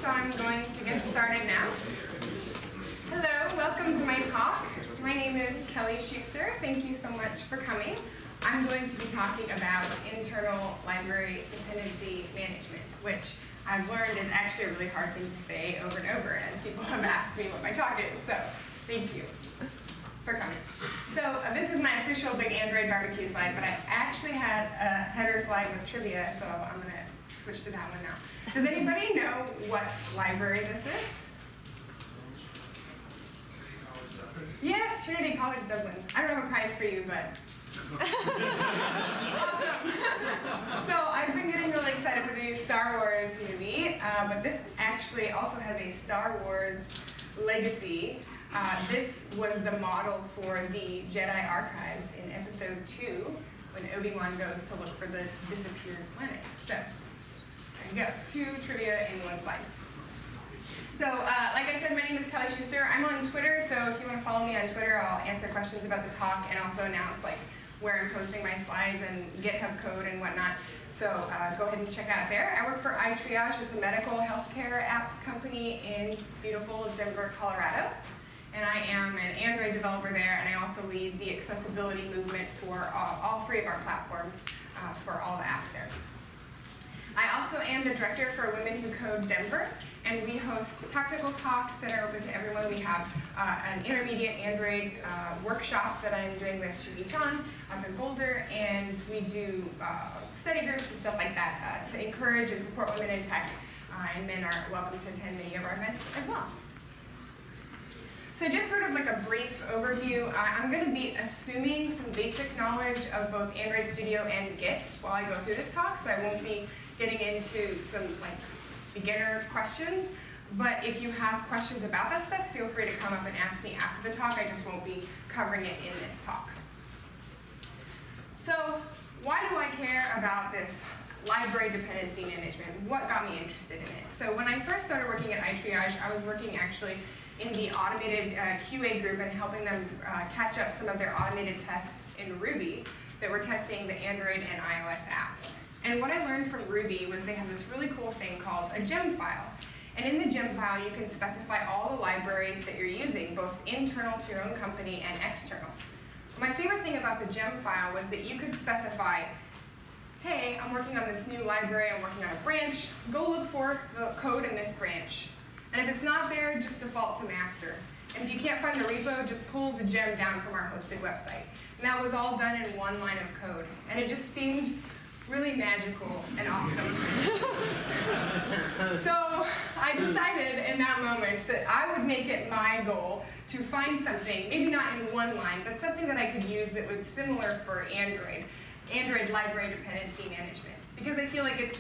so I'm going to get started now. Hello, welcome to my talk. My name is Kelly Shuster. Thank you so much for coming. I'm going to be talking about internal library dependency management, which I've learned is actually a really hard thing to say over and over as people have asked me what my talk is, so thank you for coming. So this is my official big Android barbecue slide, but I actually had a header slide with trivia, so I'm going to switch to that one now. Does anybody know what library this is? Yes, Trinity College Dublin. I don't have a prize for you, but awesome. So I've been getting really excited for the new Star Wars movie, but this actually also has a Star Wars legacy. This was the model for the Jedi archives in Episode 2, when Obi-Wan goes to look for the disappeared planet. So there you go, 2 trivia in one slide. So, like I said, my name is Kelly Shuster. I'm on Twitter, so if you want to follow me on Twitter, I'll answer questions about the talk and also announce where I'm posting my slides and GitHub code and whatnot. So go ahead and check out there. I work for iTriage. It's a medical healthcare app company in beautiful Denver, Colorado. And I am an Android developer there, and I also lead the accessibility movement for all 3 of our platforms for all the apps there. I also am the director for Women Who Code Denver, and we host technical talks that are open to everyone. We have an intermediate Android workshop that I'm doing with Shugi Chan up in Boulder, and we do study groups and stuff like that to encourage and support women in tech, and men are welcome to attend many of our events as well. So just sort of like a brief overview, I'm going to be assuming some basic knowledge of both Android Studio and Git while I go through this talk, so I won't be getting into some beginner questions, but if you have questions about that stuff, feel free to come up and ask me after the talk. I just won't be covering it in this talk. So why do I care about this library dependency management? What got me interested in it? So when I first started working at iTriage, I was working actually in the automated QA group and helping them catch up some of their automated tests in Ruby that were testing the Android and iOS apps. And what I learned from Ruby was they have this really cool thing called a gem file. And in the gem file, you can specify all the libraries that you're using, both internal to your own company and external. My favorite thing about the gem file was that you could specify, hey, I'm working on this new library, I'm working on a branch, go look for the code in this branch. And if it's not there, just default to master. And if you can't find the repo, just pull the gem down from our hosted website. And that was all done in one line of code. And it just seemed really magical and awesome. So I decided in that moment that I would make it my goal to find something, maybe not in one line, but something that I could use that was similar for Android library dependency management. Because I feel like it's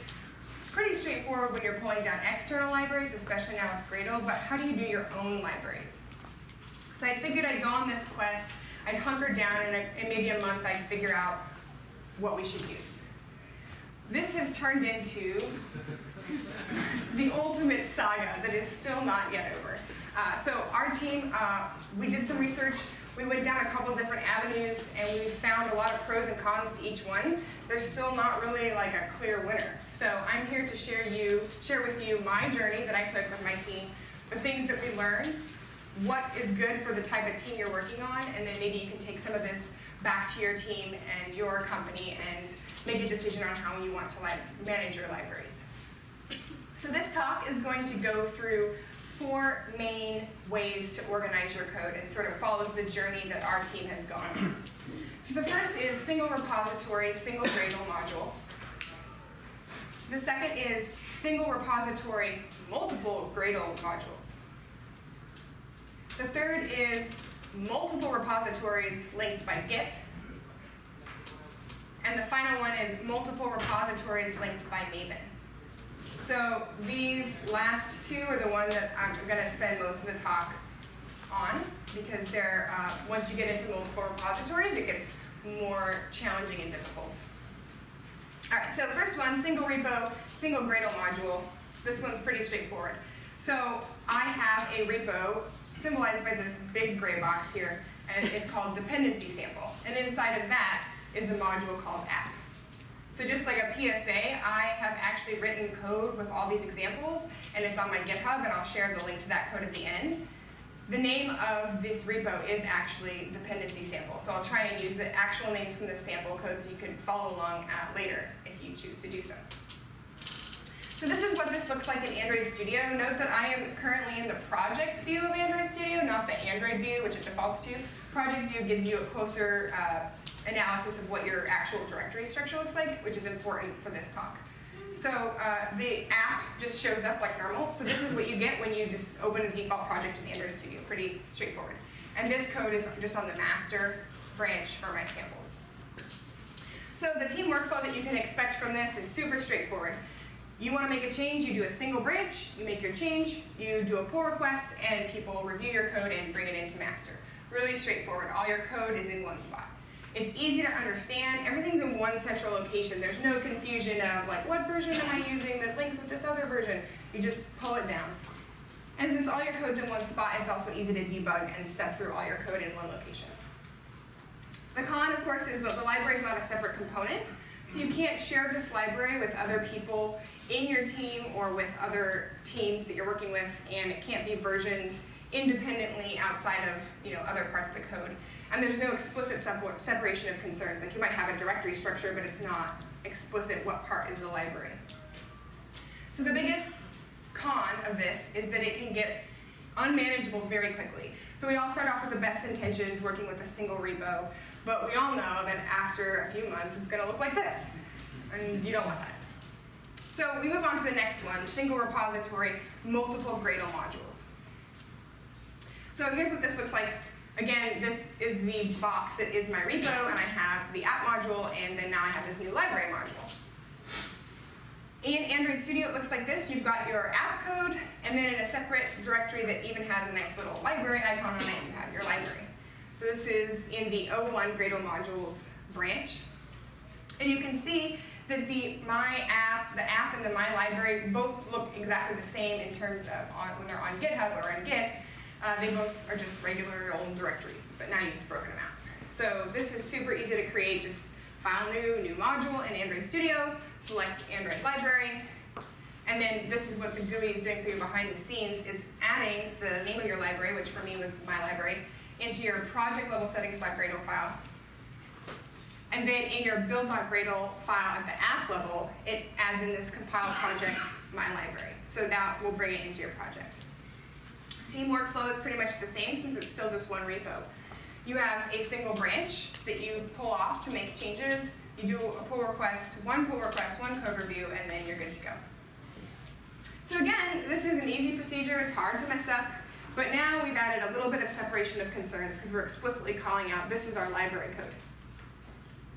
pretty straightforward when you're pulling down external libraries, especially now with Gradle, but how do you do your own libraries? So I figured I'd go on this quest, I'd hunker down, and in maybe a month I'd figure out what we should use. This has turned into the ultimate saga that is still not yet over. So our team, we did some research. We went down a couple different avenues, and we found a lot of pros and cons to each one. There's still not really like a clear winner. So I'm here to share with you my journey that I took with my team, the things that we learned, what is good for the type of team you're working on, and then maybe you can take some of this back to your team and your company and make a decision on how you want to manage your libraries. So this talk is going to go through 4 main ways to organize your code and sort of follows the journey that our team has gone on. So the first is single repository, single Gradle module. The second is single repository, multiple Gradle modules. The third is multiple repositories linked by Git. And the final one is multiple repositories linked by Maven. So these last 2 are the ones that I'm going to spend most of the talk on, because they're, once you get into multiple repositories, it gets more challenging and difficult. All right, so first one, single repo, single Gradle module. This one's pretty straightforward. So I have a repo symbolized by this big gray box here, and it's called dependency sample. And inside of that is a module called app. So just like a PSA, I have actually written code with all these examples, and it's on my GitHub, and I'll share the link to that code at the end. The name of this repo is actually dependency sample, so I'll try and use the actual names from the sample code so you can follow along later if you choose to do so. So this is what this looks like in Android Studio. Note that I am currently in the project view of Android Studio, not the Android view, which it defaults to. Project view gives you a closer analysis of what your actual directory structure looks like, which is important for this talk. So the app just shows up like normal. So this is what you get when you just open a default project in Android Studio. Pretty straightforward. And this code is just on the master branch for my samples. So the team workflow that you can expect from this is super straightforward. You want to make a change, you do a single branch, you make your change, you do a pull request, and people review your code and bring it into master. Really straightforward. All your code is in one spot. It's easy to understand. Everything's in one central location. There's no confusion of like, what version am I using that links with this other version? You just pull it down. And since all your code's in one spot, it's also easy to debug and step through all your code in one location. The con, of course, is that the library is not a separate component. So you can't share this library with other people in your team or with other teams that you're working with, and it can't be versioned independently outside of other parts of the code. And there's no explicit separation of concerns. Like you might have a directory structure, but it's not explicit what part is the library. So the biggest con of this is that it can get unmanageable very quickly. So we all start off with the best intentions working with a single repo, but we all know that after a few months it's going to look like this, and you don't want that. So we move on to the next one, single repository, multiple Gradle modules. So here's what this looks like. Again, this is the box that is my repo, and I have the app module, and then now I have this new library module. In Android Studio, it looks like this. You've got your app code, and then in a separate directory that even has a nice little library icon on it, you have your library. So this is in the 01 Gradle modules branch. And you can see that the app and the my library both look exactly the same in terms of when they're on GitHub or on Git. They both are just regular old directories, but now you've broken them out. So this is super easy to create. Just file new module in Android Studio, select Android library, and then this is what the GUI is doing for you behind the scenes. It's adding the name of your library, which for me was my library, into your project level settings.gradle file. And then in your build.gradle file at the app level, it adds in this compile project my library. So that will bring it into your project. Team workflow is pretty much the same since it's still just one repo. You have a single branch that you pull off to make changes. You do a pull request, one code review, and then you're good to go. So again, this is an easy procedure. It's hard to mess up. But now we've added a little bit of separation of concerns because we're explicitly calling out this is our library code.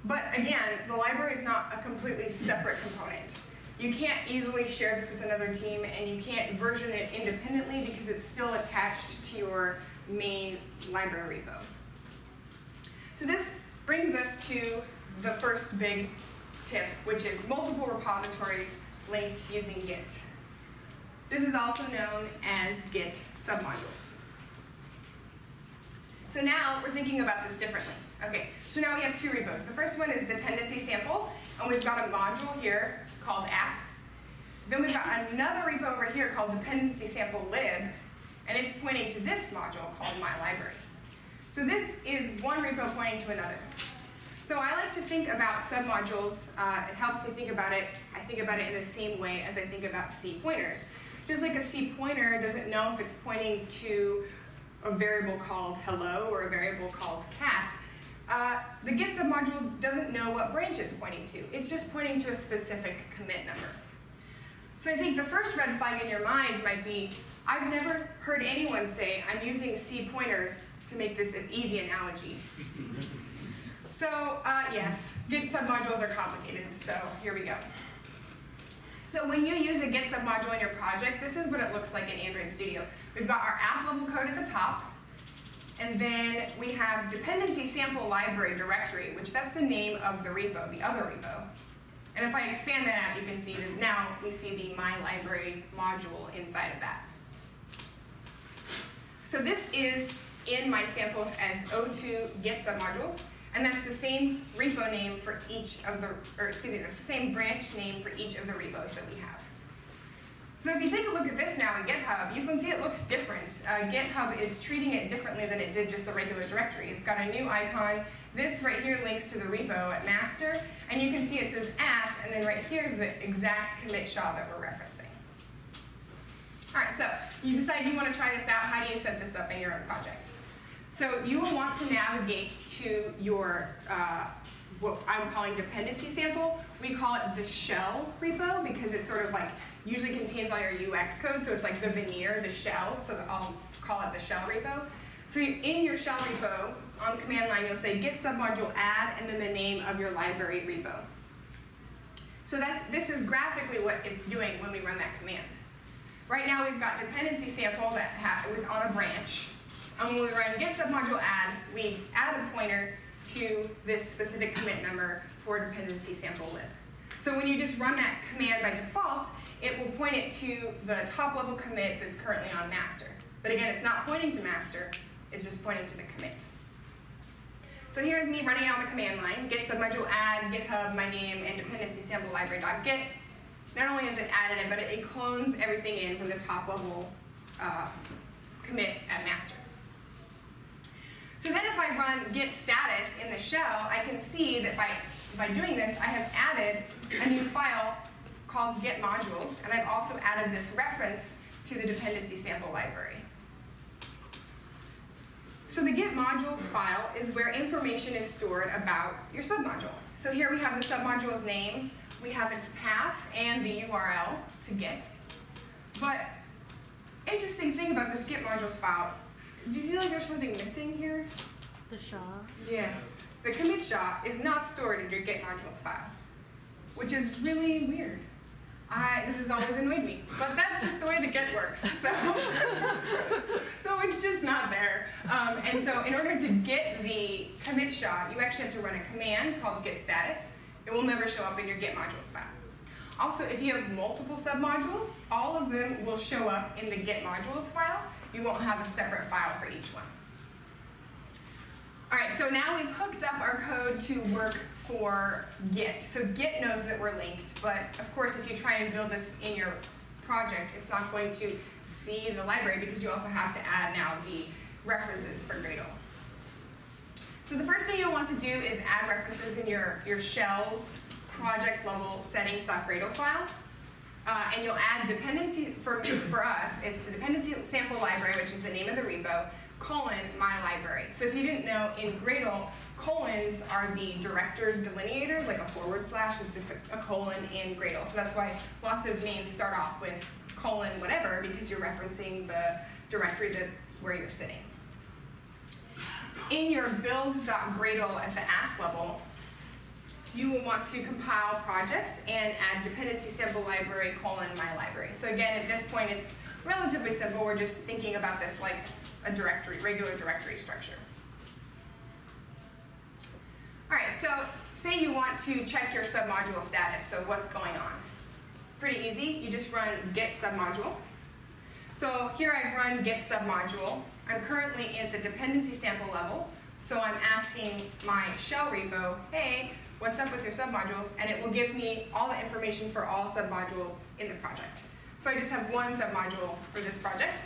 But again, the library is not a completely separate component. You can't easily share this with another team, and you can't version it independently because it's still attached to your main library repo. So this brings us to the first big tip, which is multiple repositories linked using Git. This is also known as Git Submodules. So now we're thinking about this differently. Okay, so now we have two repos. The first one is dependency sample, and we've got a module here called app. Then we've got another repo over here called dependency sample lib, and it's pointing to this module called my library. So this is one repo pointing to another. So I like to think about submodules. It helps me think about it. I think about it in the same way as I think about C pointers. Just like a C pointer doesn't know if it's pointing to a variable called hello or a variable called cat, the Git submodule doesn't know what branch it's pointing to. It's just pointing to a specific commit number. So I think the first red flag in your mind might be, I've never heard anyone say, I'm using C pointers to make this an easy analogy. So yes, Git submodules are complicated, so here we go. So when you use a Git submodule in your project, this is what it looks like in Android Studio. We've got our app level code at the top, and then we have dependency sample library directory, which that's the name of the repo, the other repo. And if I expand that out, you can see that now we see the my library module inside of that. So this is in my samples as O2 Git submodules. And that's the same repo name for each of the, or excuse me, the same branch name for each of the repos that we have. So if you take a look at this now in GitHub, you can see it looks different. GitHub is treating it differently than it did just the regular directory. It's got a new icon. This right here links to the repo at master, and you can see it says @ and then right here is the exact commit SHA that we're referencing. All right, so you decide you want to try this out. How do you set this up in your own project? So you will want to navigate to your, what I'm calling dependency sample. We call it the shell repo because it sort of like usually contains all your UX code, so it's like the veneer, the shell, so I'll call it the shell repo. So in your shell repo, on command line, you'll say git submodule add and then the name of your library repo. So this is graphically what it's doing when we run that command. Right now we've got dependency sample that on a branch, and when we run git submodule add, we add a pointer to this specific commit number for dependency sample lib. So when you just run that command by default, it will point it to the top level commit that's currently on master. But again, it's not pointing to master, it's just pointing to the commit. So here's me running out the command line, git submodule add, GitHub, my name, and dependency sample library.git. Not only has it added it, but it clones everything in from the top level commit at master. So then if I run git status in the shell, I can see that by doing this, I have added a new file called Git modules, and I've also added this reference to the dependency sample library. So the Git modules file is where information is stored about your submodule. So here we have the submodule's name, we have its path and the URL to Git. But interesting thing about this Git modules file, do you feel like there's something missing here? The SHA? Yes. The commit SHA is not stored in your Git modules file, which is really weird. This has always annoyed me, but that's just the way the Git works. So it's just not there. And so in order to get the commit SHA, you actually have to run a command called git status. It will never show up in your Git modules file. Also, if you have multiple submodules, all of them will show up in the Git modules file. You won't have a separate file for each one. All right, so now we've hooked up our code to work for Git. So Git knows that we're linked, but of course, if you try and build this in your project, it's not going to see the library because you also have to add now the references for Gradle. So the first thing you'll want to do is add references in your shell's project level settings.gradle file. And you'll add dependency, for us, it's the dependency sample library, which is the name of the repo, my library. So if you didn't know, in Gradle, colons are the director delineators, like a / is just a colon in Gradle. So that's why lots of names start off with whatever, because you're referencing the directory that's where you're sitting. In your build.gradle at the app level, you will want to compile project and add dependency sample library my library. So again, at this point, it's relatively simple. We're just thinking about this like a directory, regular directory structure. All right, so say you want to check your submodule status, so what's going on? Pretty easy, you just run git submodule. So here I've run git submodule. I'm currently at the dependency sample level, so I'm asking my shell repo, hey, what's up with your submodules? And it will give me all the information for all submodules in the project. So I just have one submodule for this project.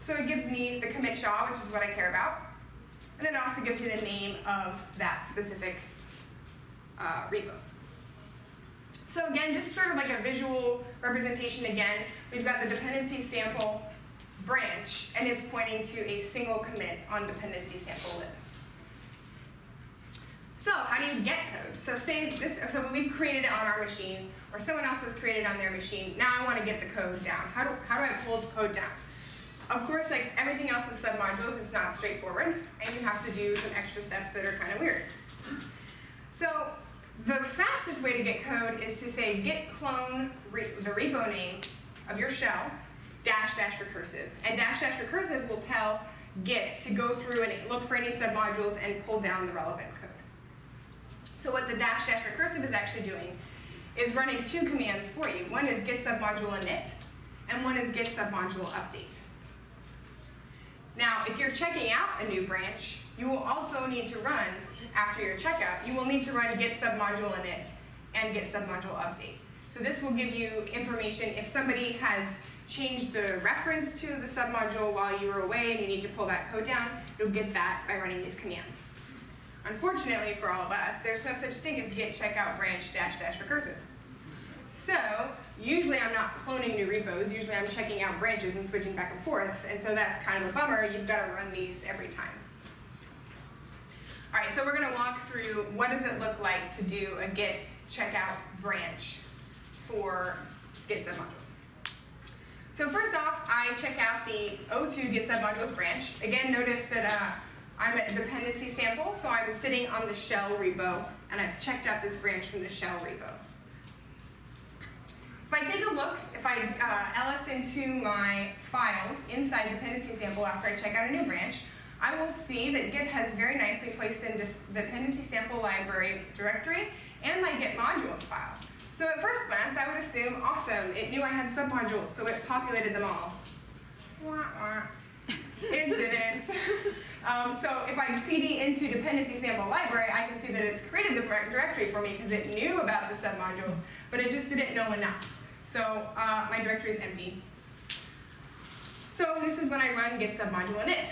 So it gives me the commit SHA, which is what I care about. And then it also gives me the name of that specific repo. So again, just sort of like a visual representation again, we've got the dependency sample branch, and it's pointing to a single commit on dependency sample lib. So how do you get code? So so we've created it on our machine, or someone else has created it on their machine. Now I want to get the code down. How do I pull the code down? Of course, like everything else with submodules, it's not straightforward, and you have to do some extra steps that are kind of weird. So the fastest way to get code is to say git clone the repo name of your shell -- recursive, and -- recursive will tell Git to go through and look for any submodules and pull down the relevant code. So what the -- recursive is actually doing is running two commands for you. One is git submodule init, and one is git submodule update. Now, if you're checking out a new branch, you will also need to run, after your checkout, you will need to run git submodule init and git submodule update. So this will give you information if somebody has changed the reference to the submodule while you were away and you need to pull that code down, you'll get that by running these commands. Unfortunately for all of us, there's no such thing as git checkout branch -- recursive. So usually I'm not cloning new repos, usually I'm checking out branches and switching back and forth, and so that's kind of a bummer. You've got to run these every time. All right, so we're going to walk through what does it look like to do a git checkout branch for git submodules. So first off, I check out the O2 git submodules branch. Again, notice that I'm at dependency sample, so I'm sitting on the shell repo, and I've checked out this branch from the shell repo. If I take a look, if I ls into my files inside dependency sample after I check out a new branch, I will see that Git has very nicely placed in this dependency sample library directory and my Git modules file. So at first glance, I would assume, awesome, it knew I had submodules, so it populated them all. Wah, wah. It didn't. So if I cd into dependency sample library, I can see that it's created the directory for me because it knew about the submodules, but it just didn't know enough. So my directory is empty. So this is when I run git submodule init.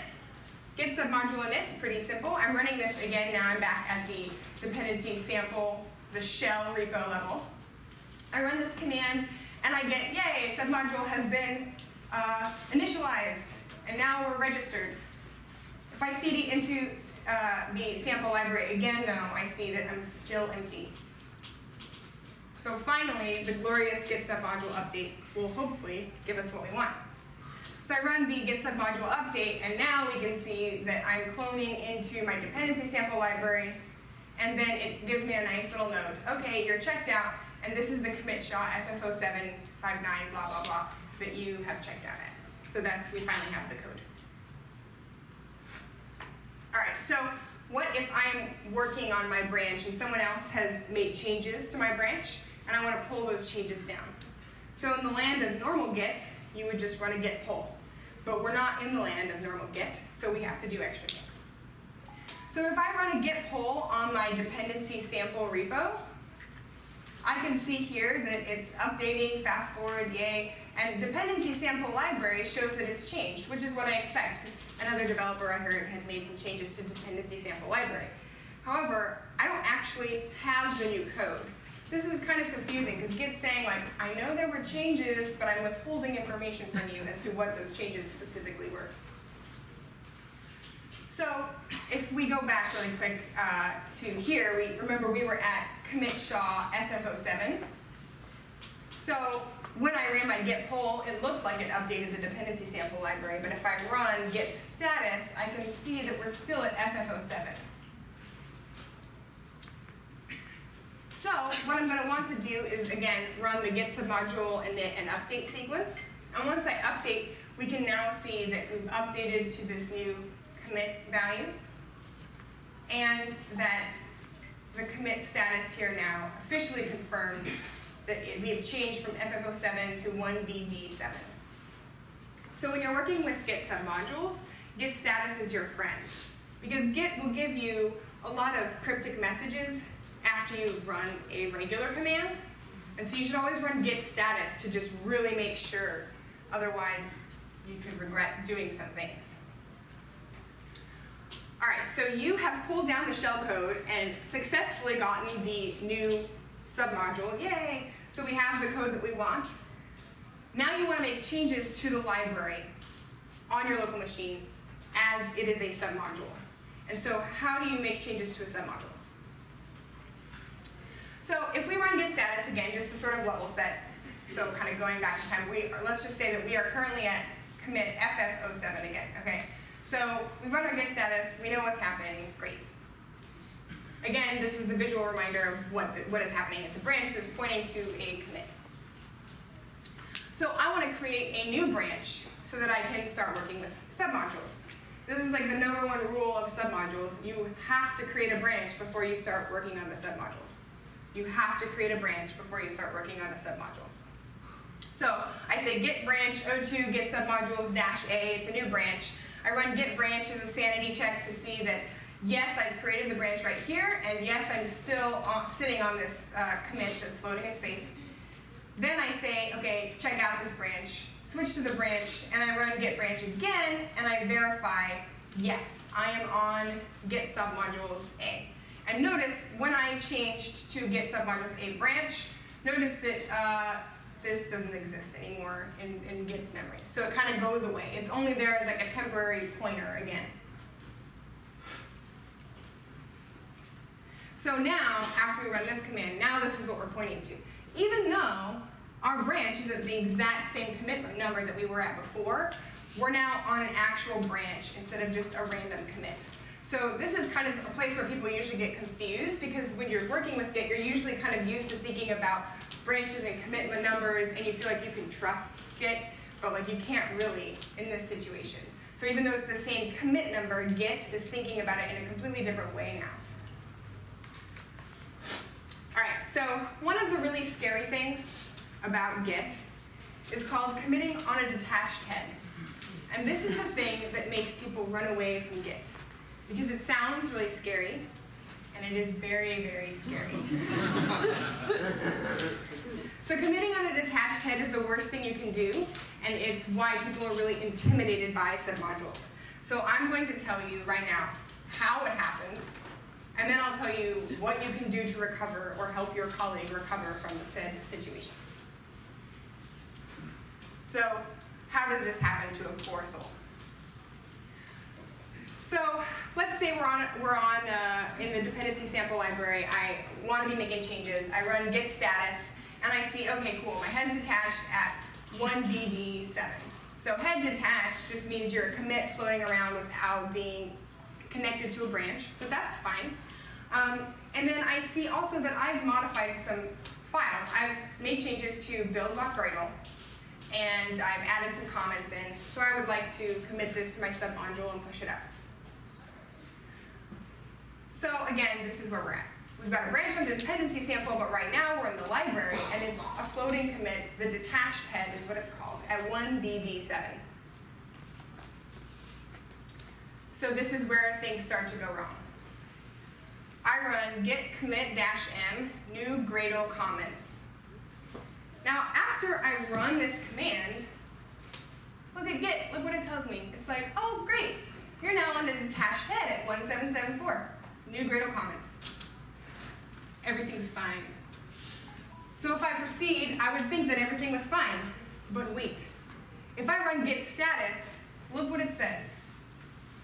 Git submodule init, pretty simple. I'm running this again, now I'm back at the dependency sample, the shell repo level. I run this command and I get, yay, submodule has been initialized, and now we're registered. If I cd into the sample library again, though, I see that I'm still empty. So finally, the glorious git submodule update will hopefully give us what we want. So I run the git submodule update, and now we can see that I'm cloning into my dependency sample library, and then it gives me a nice little note. Okay, you're checked out, and this is the commit SHA FF0759 blah blah blah that you have checked out at. So we finally have the code. All right, so what if I'm working on my branch and someone else has made changes to my branch, and I want to pull those changes down? So in the land of normal Git, you would just run a git pull. But we're not in the land of normal Git, so we have to do extra things. So if I run a git pull on my dependency sample repo, I can see here that it's updating, fast forward, yay, and dependency sample library shows that it's changed, which is what I expect, because another developer I heard had made some changes to dependency sample library. However, I don't actually have the new code. This is kind of confusing because Git's saying, like, I know there were changes, but I'm withholding information from you as to what those changes specifically were. So if we go back really quick to here, remember we were at commit SHA FF07. So when I ran my git pull, it looked like it updated the dependency sample library, but if I run git status, I can see that we're still at FF07. So what I'm going to want to do is, again, run the git submodule init and update sequence. And once I update, we can now see that we've updated to this new commit value, and that the commit status here now officially confirms that we have changed from FF07 to 1VD7. So when you're working with git submodules, git status is your friend, because Git will give you a lot of cryptic messages after you run a regular command, and so you should always run git status to just really make sure, otherwise you could regret doing some things. All right, so you have pulled down the shell code and successfully gotten the new submodule, yay! So we have the code that we want. Now you want to make changes to the library on your local machine as it is a submodule. And so how do you make changes to a submodule? So if we run git status again, just to sort of level set, so kind of going back in time, let's just say that we are currently at commit FF07 again, okay? So we run our git status, we know what's happening, great. Again, this is the visual reminder of what is happening. It's a branch that's pointing to a commit. So I want to create a new branch so that I can start working with submodules. This is like the #1 rule of submodules. You have to create a branch before you start working on the submodule. You have to create a branch before you start working on a submodule. So I say git branch o2 git submodules -a, it's a new branch. I run git branch as a sanity check to see that, yes, I've created the branch right here, and yes, I'm still sitting on this commit that's floating in space. Then I say, okay, check out this branch, switch to the branch, and I run git branch again, and I verify, yes, I am on git submodules A. And notice when I changed to git submodules A branch, notice that this doesn't exist anymore in Git's memory. So it kind of goes away. It's only there as like a temporary pointer again. So now, after we run this command, now this is what we're pointing to. Even though our branch is at the exact same commit number that we were at before, we're now on an actual branch instead of just a random commit. So this is kind of a place where people usually get confused, because when you're working with Git, you're usually kind of used to thinking about branches and commitment numbers, and you feel like you can trust Git, but like you can't really in this situation. So even though it's the same commit number, Git is thinking about it in a completely different way now. All right, so one of the really scary things about Git is called committing on a detached head. And this is the thing that makes people run away from Git, because it sounds really scary, and it is very, very scary. So committing on a detached head is the worst thing you can do, and it's why people are really intimidated by submodules. So I'm going to tell you right now how it happens, and then I'll tell you what you can do to recover or help your colleague recover from the said situation. So how does this happen to a poor soul? So let's say we're on in the dependency sample library. I want to be making changes. I run git status, and I see, okay, cool, my head's attached at 1BD7. So head detached just means you're a commit floating around without being connected to a branch, but that's fine. And then I see also that I've modified some files. I've made changes to build.gradle, and I've added some comments in. So I would like to commit this to my submodule and push it up. So again, this is where we're at. We've got a branch on the dependency sample, but right now we're in the library, and it's a floating commit. The detached head is what it's called, at 1BD7. So this is where things start to go wrong. I run git commit-m new Gradle comments. Now, after I run this command, look at Git, look what it tells me. It's like, oh great, you're now on a detached head at 1774. New Gradle comments. Everything's fine. So if I proceed, I would think that everything was fine. But wait, if I run git status, look what it says.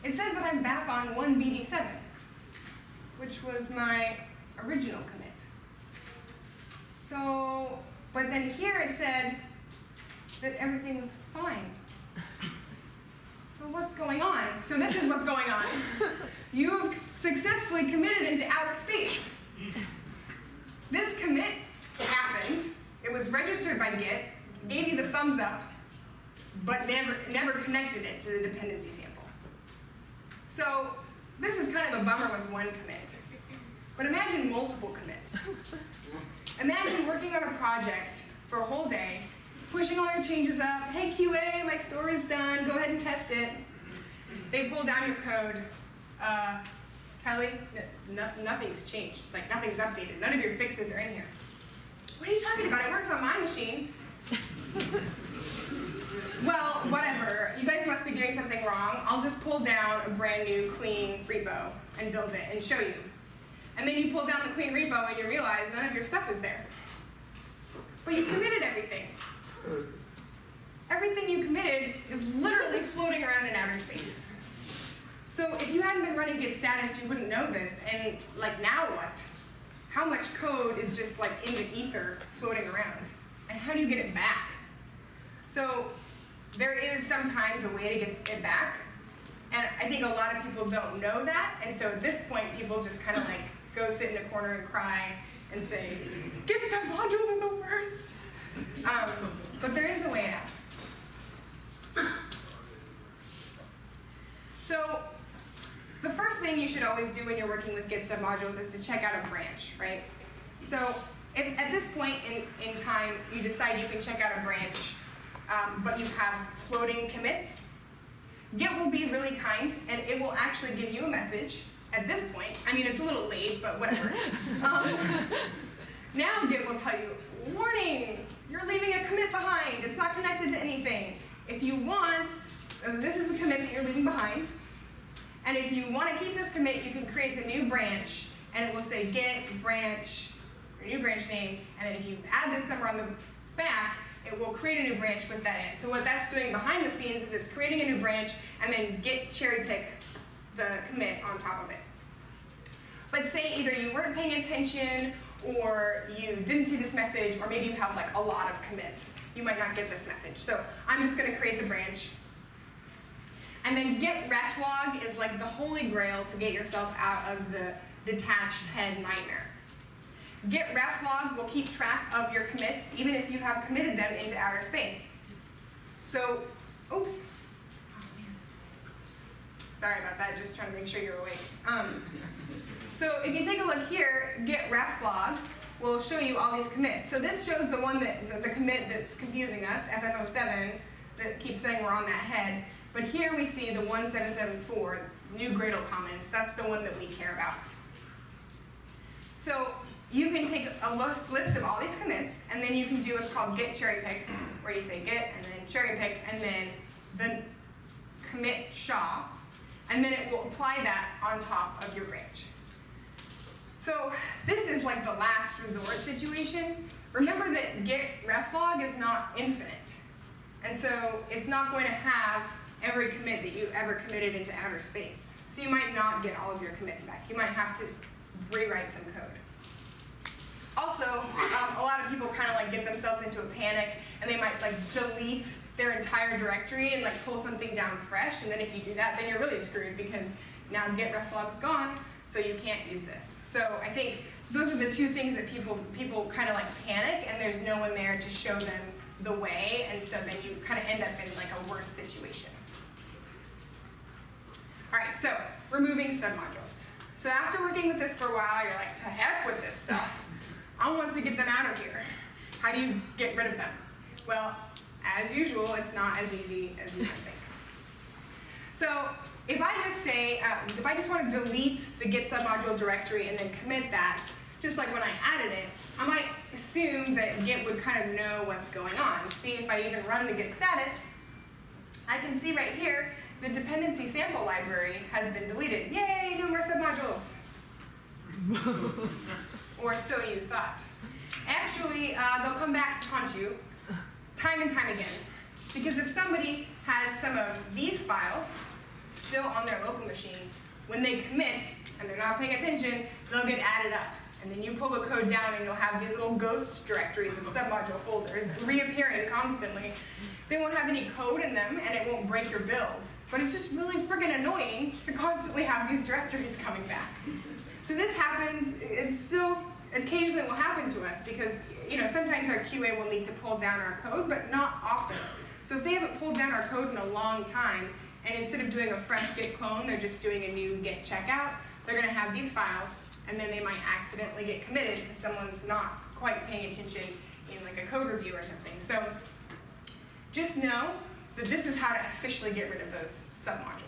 It says that I'm back on 1BD7, which was my original commit. So, but then here it said that everything was fine. So what's going on? So this is what's going on. You've successfully committed into outer space. This commit happened. It was registered by Git, gave you the thumbs up, but never connected it to the dependency sample. So this is kind of a bummer with one commit. But imagine multiple commits. Imagine working on a project for a whole day, pushing all your changes up. Hey QA, my story's done. Go ahead and test it. They pull down your code. Kelly, nothing's changed. Like nothing's updated. None of your fixes are in here. What are you talking about? It works on my machine. Well, whatever. You guys must be doing something wrong. I'll just pull down a brand new clean repo and build it and show you. And then you pull down the clean repo and you realize none of your stuff is there. But you committed everything. Everything you committed is literally floating around in outer space. So if you hadn't been running git status, you wouldn't know this. And like, now what? How much code is just like in the ether floating around? And how do you get it back? So there is sometimes a way to get it back. And I think a lot of people don't know that. And so at this point, people just kind of like go sit in a corner and cry and say, Git submodules are the worst. But there is a way out. So the first thing you should always do when you're working with Git submodules is to check out a branch, right? So if at this point in time you decide you can check out a branch, but you have floating commits, Git will be really kind, and it will actually give you a message at this point. I mean, it's a little late, but whatever. Now Git will tell you, warning, you're leaving a commit behind. It's not connected to anything. If you want, this is the commit that you're leaving behind. And if you want to keep this commit, you can create the new branch, and it will say git branch, your new branch name, and then if you add this number on the back, it will create a new branch with that in. So what that's doing behind the scenes is it's creating a new branch and then git cherry pick the commit on top of it. But say either you weren't paying attention or you didn't see this message, or maybe you have like a lot of commits. You might not get this message. So I'm just going to create the branch. And then git reflog is like the holy grail to get yourself out of the detached head nightmare. Git reflog will keep track of your commits even if you have committed them into outer space. So, oops. Oh, man. Sorry about that, just trying to make sure you're awake. So if you take a look here, git reflog will show you all these commits. So this shows the one that the commit that's confusing us, FF07, that keeps saying we're on that head. But here we see the 1774, new Gradle comments. That's the one that we care about. So you can take a list of all these commits, and then you can do what's called git cherry pick, where you say git, and then cherry pick, and then the commit SHA, and then it will apply that on top of your branch. So this is like the last resort situation. Remember that git reflog is not infinite. And so it's not going to have every commit that you ever committed into outer space. So you might not get all of your commits back. You might have to rewrite some code. Also, a lot of people kind of like get themselves into a panic, and they might like delete their entire directory and like pull something down fresh. And then if you do that, then you're really screwed because now git reflog is gone, so you can't use this. So I think those are the two things that people kind of like panic, and there's no one there to show them the way, and so then you kind of end up in like a worse situation. All right, so removing submodules. So after working with this for a while, you're like, to heck with this stuff. I want to get them out of here. How do you get rid of them? Well, as usual, it's not as easy as you might think. So if I just say, if I just want to delete the Git submodule directory and then commit that, just like when I added it, I might assume that Git would kind of know what's going on. See, if I even run the Git status, I can see right here, the dependency sample library has been deleted. Yay, no more submodules. Or so you thought. Actually, they'll come back to haunt you time and time again. Because if somebody has some of these files still on their local machine, when they commit and they're not paying attention, they'll get added up. And then you pull the code down and you'll have these little ghost directories of submodule folders reappearing constantly. They won't have any code in them and it won't break your build. But it's just really friggin' annoying to constantly have these directories coming back. So this happens, it's still occasionally will happen to us because sometimes our QA will need to pull down our code, but not often. So if they haven't pulled down our code in a long time, and instead of doing a fresh Git clone, they're just doing a new Git checkout, they're going to have these files, and then they might accidentally get committed because someone's not quite paying attention in like a code review or something. So just know that this is how to officially get rid of those submodules.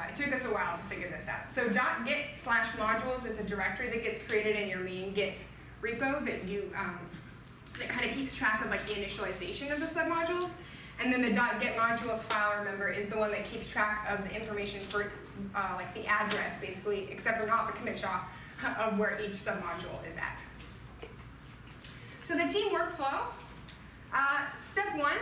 It took us a while to figure this out. So .git/modules is a directory that gets created in your main Git repo that that kind of keeps track of like the initialization of the submodules. And then the .git modules file, remember, is the one that keeps track of the information for like the address, basically, except for not the commit SHA of where each submodule is at. So the team workflow, step 1,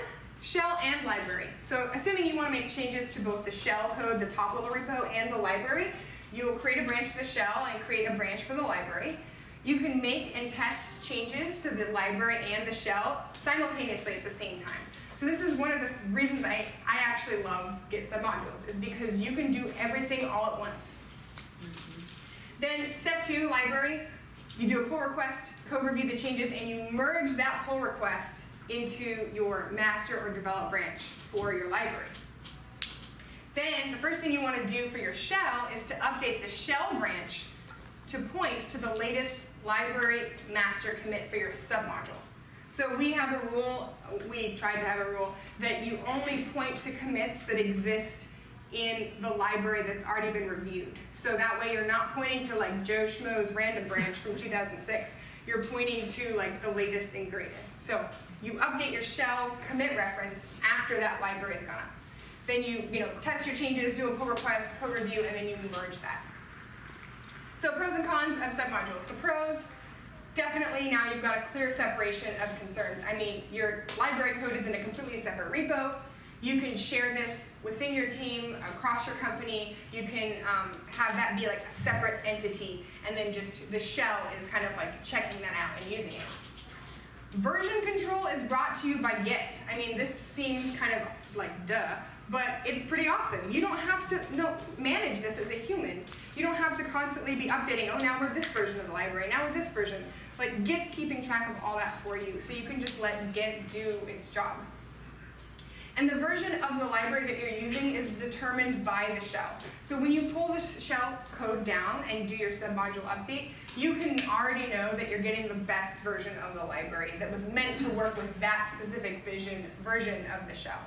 shell and library. So assuming you want to make changes to both the shell code, the top level repo, and the library, you will create a branch for the shell and create a branch for the library. You can make and test changes to the library and the shell simultaneously at the same time. So this is one of the reasons I actually love Git submodules, is because you can do everything all at once. Then step 2, library. You do a pull request, code review the changes, and you merge that pull request into your master or develop branch for your library. Then the first thing you want to do for your shell is to update the shell branch to point to the latest library master commit for your submodule. So we have a rule, we tried to have a rule, that you only point to commits that exist in the library that's already been reviewed. So that way you're not pointing to like Joe Schmo's random branch from 2006. You're pointing to like the latest and greatest. So you update your shell commit reference after that library's gone up. Then you test your changes, do a pull request, pull review, and then you merge that. So pros and cons of submodules. The pros, definitely now you've got a clear separation of concerns. I mean, your library code is in a completely separate repo. You can share this within your team, across your company. You can have that be like a separate entity, and then just the shell is kind of like checking that out and using it. Version control is brought to you by Git. I mean, this seems kind of like duh, but it's pretty awesome. You don't have to manage this as a human. You don't have to constantly be updating, oh, now we're this version of the library, now we're this version. Like, Git's keeping track of all that for you, so you can just let Git do its job. And the version of the library that you're using is determined by the shell. So when you pull the shell code down and do your submodule update, you can already know that you're getting the best version of the library that was meant to work with that specific version of the shell.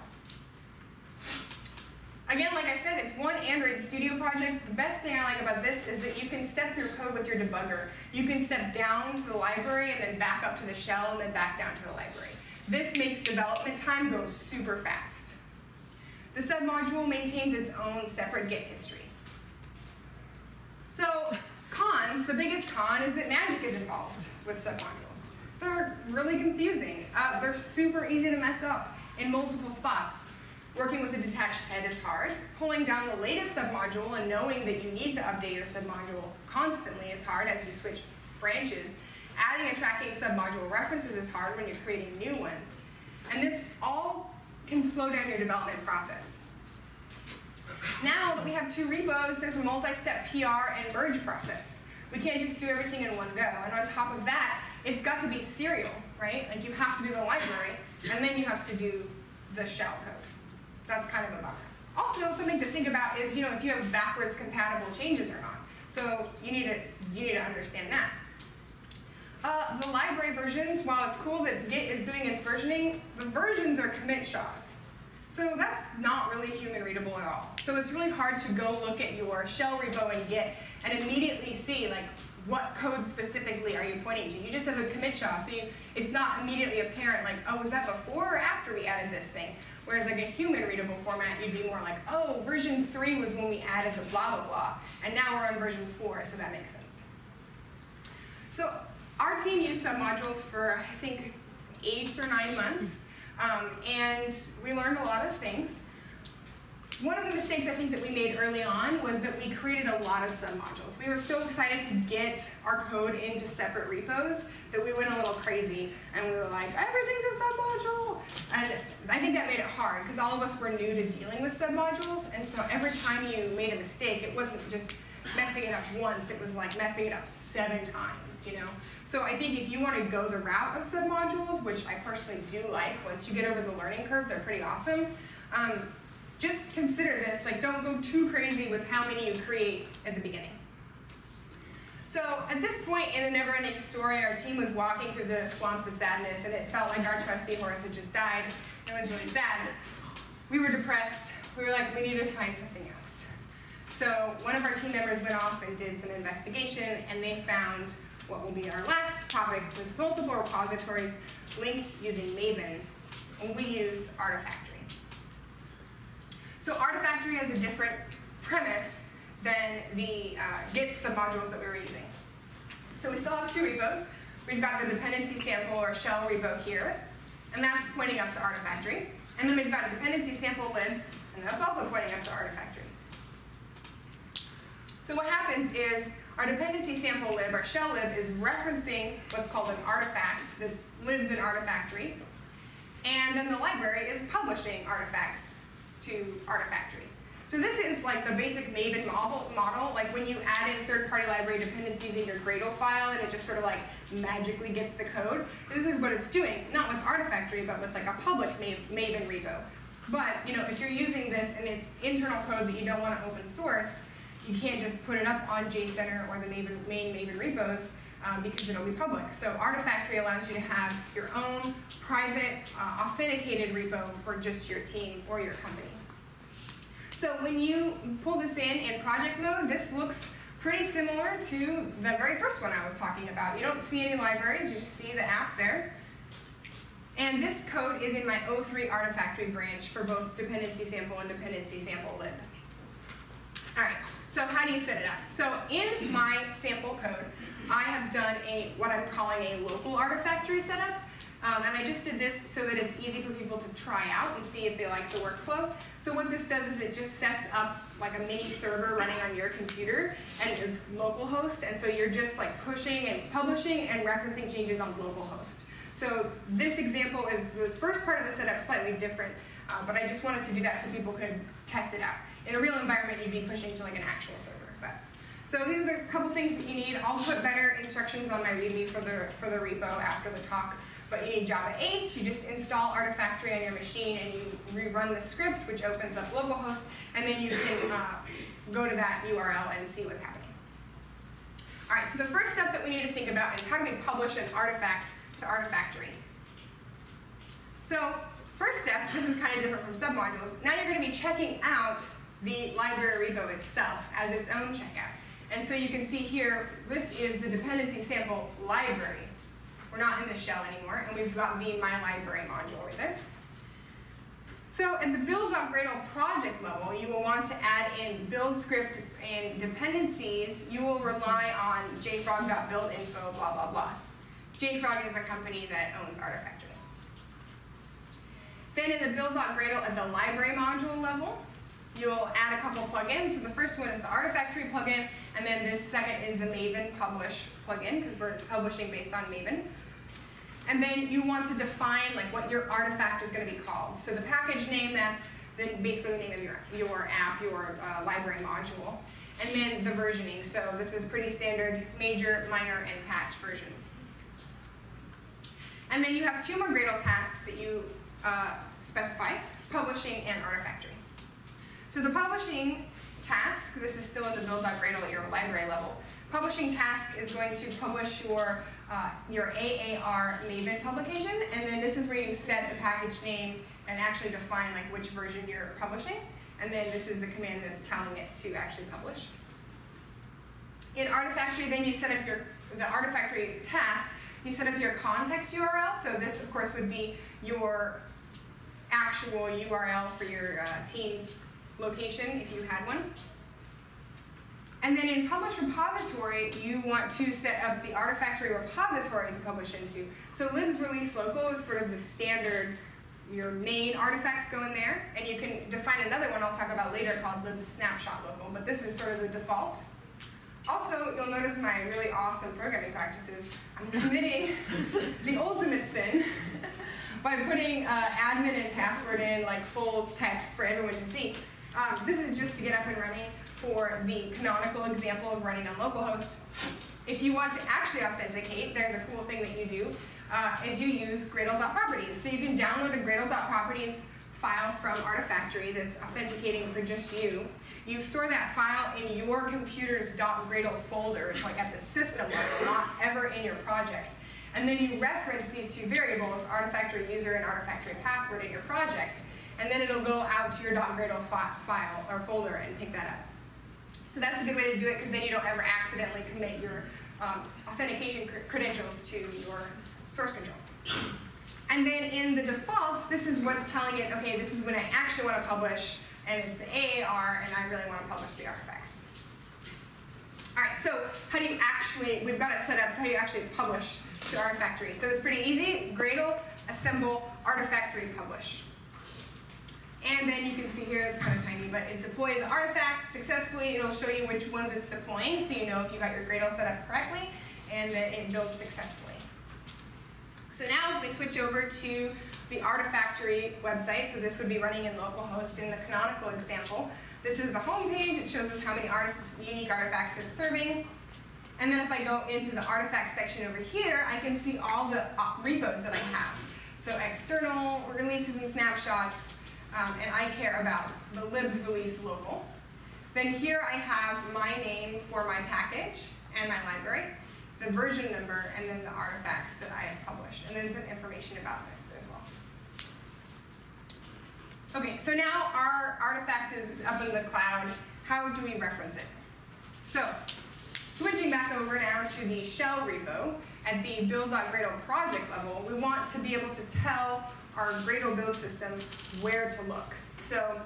Again, like I said, it's one Android Studio project. The best thing I like about this is that you can step through code with your debugger. You can step down to the library and then back up to the shell and then back down to the library. This makes development time go super fast. The submodule maintains its own separate Git history. So, cons, the biggest con is that magic is involved with submodules. They're really confusing. They're super easy to mess up in multiple spots. Working with a detached head is hard. Pulling down the latest submodule and knowing that you need to update your submodule constantly is hard as you switch branches. Adding and tracking submodule references is hard when you're creating new ones. And this all can slow down your development process. Now that we have two repos, there's a multi-step PR and merge process. We can't just do everything in one go. And on top of that, it's got to be serial, right? Like you have to do the library, and then you have to do the shell code. That's kind of a bummer. Also, something to think about is, if you have backwards compatible changes or not. So you need to understand that. The library versions, while it's cool that Git is doing its versioning, the versions are commit SHAs. So that's not really human readable at all. So it's really hard to go look at your shell repo in Git and immediately see like what code specifically are you pointing to. You just have a commit SHA, so it's not immediately apparent like, oh, was that before or after we added this thing? Whereas like a human readable format, you'd be more like, oh, version 3 was when we added the blah, blah, blah. And now we're on version 4, so that makes sense. So our team used submodules for, I think, 8 or 9 months. And we learned a lot of things. One of the mistakes I think that we made early on was that we created a lot of submodules. We were so excited to get our code into separate repos that we went a little crazy and we were like, everything's a submodule! And I think that made it hard because all of us were new to dealing with submodules, and so every time you made a mistake, it wasn't just messing it up once, it was like messing it up 7 times, So I think if you want to go the route of submodules, which I personally do like, once you get over the learning curve, they're pretty awesome. Just consider this, like don't go too crazy with how many you create at the beginning. So at this point in the never-ending story, our team was walking through the swamps of sadness, and it felt like our trusty horse had just died. It was really sad. We were depressed. We were like, we need to find something else. So one of our team members went off and did some investigation, and they found what will be our last topic, was multiple repositories linked using Maven, and we used Artifactory. So Artifactory has a different premise than the Git submodules that we were using. So we still have 2 repos. We've got the dependency sample or shell repo here, and that's pointing up to Artifactory. And then we've got dependency sample lib, and that's also pointing up to Artifactory. So what happens is our dependency sample lib, our shell lib, is referencing what's called an artifact that lives in Artifactory. And then the library is publishing artifacts to Artifactory. So this is like the basic Maven model, like when you add in third-party library dependencies in your Gradle file and it just sort of like magically gets the code. This is what it's doing, not with Artifactory, but with like a public Maven repo. But if you're using this and it's internal code that you don't want to open source, you can't just put it up on JSON or the main Maven repos. because it'll be public. So Artifactory allows you to have your own private, authenticated repo for just your team or your company. So when you pull this in project mode, this looks pretty similar to the very first one I was talking about. You don't see any libraries, you just see the app there. And this code is in my 03 Artifactory branch for both dependency sample and dependency sample lib. All right, so how do you set it up? So in my sample code, I have done what I'm calling a local Artifactory setup. And I just did this so that it's easy for people to try out and see if they like the workflow. So what this does is it just sets up like a mini server running on your computer, and it's localhost, and so you're just like pushing and publishing and referencing changes on localhost. So this example is the first part of the setup, slightly different, but I just wanted to do that so people could test it out. In a real environment, you'd be pushing to like an actual server. So these are the couple things that you need. I'll put better instructions on my README for the repo after the talk. But you need Java 8, you just install Artifactory on your machine and you rerun the script, which opens up localhost, and then you can go to that URL and see what's happening. All right, so the first step that we need to think about is how do we publish an artifact to Artifactory? So first step, this is kind of different from submodules. Now you're going to be checking out the library repo itself as its own checkout. And so you can see here, this is the dependency sample library. We're not in the shell anymore, and we've got the My Library module right there. So at the build.gradle project level, you will want to add in build script and dependencies. You will rely on jfrog.buildinfo, blah, blah, blah. JFrog is the company that owns Artifactory. Then in the build.gradle at the library module level, you'll add a couple plugins. So the first one is the Artifactory plugin, and then this second is the Maven publish plugin, because we're publishing based on Maven. And then you want to define like what your artifact is going to be called. So the package name, that's basically the name of your app, your library module. And then the versioning. So this is pretty standard major, minor, and patch versions. And then you have two more Gradle tasks that you specify, publishing and Artifactory. So the publishing task, this is still in the build.gradle at your library level. Publishing task is going to publish your AAR Maven publication, and then this is where you set the package name and actually define like which version you're publishing. And then this is the command that's telling it to actually publish. In Artifactory, then you set up the Artifactory task, you set up your context URL. So this, of course, would be your actual URL for your team's location if you had one. And then in publish repository, you want to set up the Artifactory repository to publish into. So libs release local is sort of the standard, your main artifacts go in there, and you can define another one I'll talk about later called lib snapshot local, but this is sort of the default. Also, you'll notice my really awesome programming practices. I'm committing the ultimate sin by putting admin and password in like full text for everyone to see. This is just to get up and running for the canonical example of running on localhost. If you want to actually authenticate, there's a cool thing that you do, is you use gradle.properties. So you can download a gradle.properties file from Artifactory that's authenticating for just you. You store that file in your computer's .gradle folder, like at the system level, not ever in your project. And then you reference these two variables, Artifactory user and Artifactory password, in your project, and then it'll go out to your .gradle file or folder and pick that up. So that's a good way to do it, because then you don't ever accidentally commit your authentication credentials to your source control. And then in the defaults, this is what's telling it, okay, this is when I actually want to publish, and it's the AAR, and I really want to publish the artifacts. All right, so how do you actually, we've got it set up, so how do you actually publish to Artifactory? So it's pretty easy, Gradle, assemble, Artifactory, publish. And then you can see here, it's kind of tiny, but it deploys the artifact successfully. It'll show you which ones it's deploying, so you know if you got your Gradle set up correctly, and that it builds successfully. So now if we switch over to the Artifactory website, so this would be running in localhost in the canonical example. This is the home page. It shows us how many unique artifacts it's serving. And then if I go into the artifact section over here, I can see all the repos that I have. So external releases and snapshots, and I care about the libs release local. Then here I have my name for my package and my library. the version number, and then the artifacts that I have published, and then some information about this as well. Okay, so now our artifact is up in the cloud. How do we reference it? So, switching back over now to the shell repo, at the build.gradle project level, we want to be able to tell our Gradle build system where to look. So,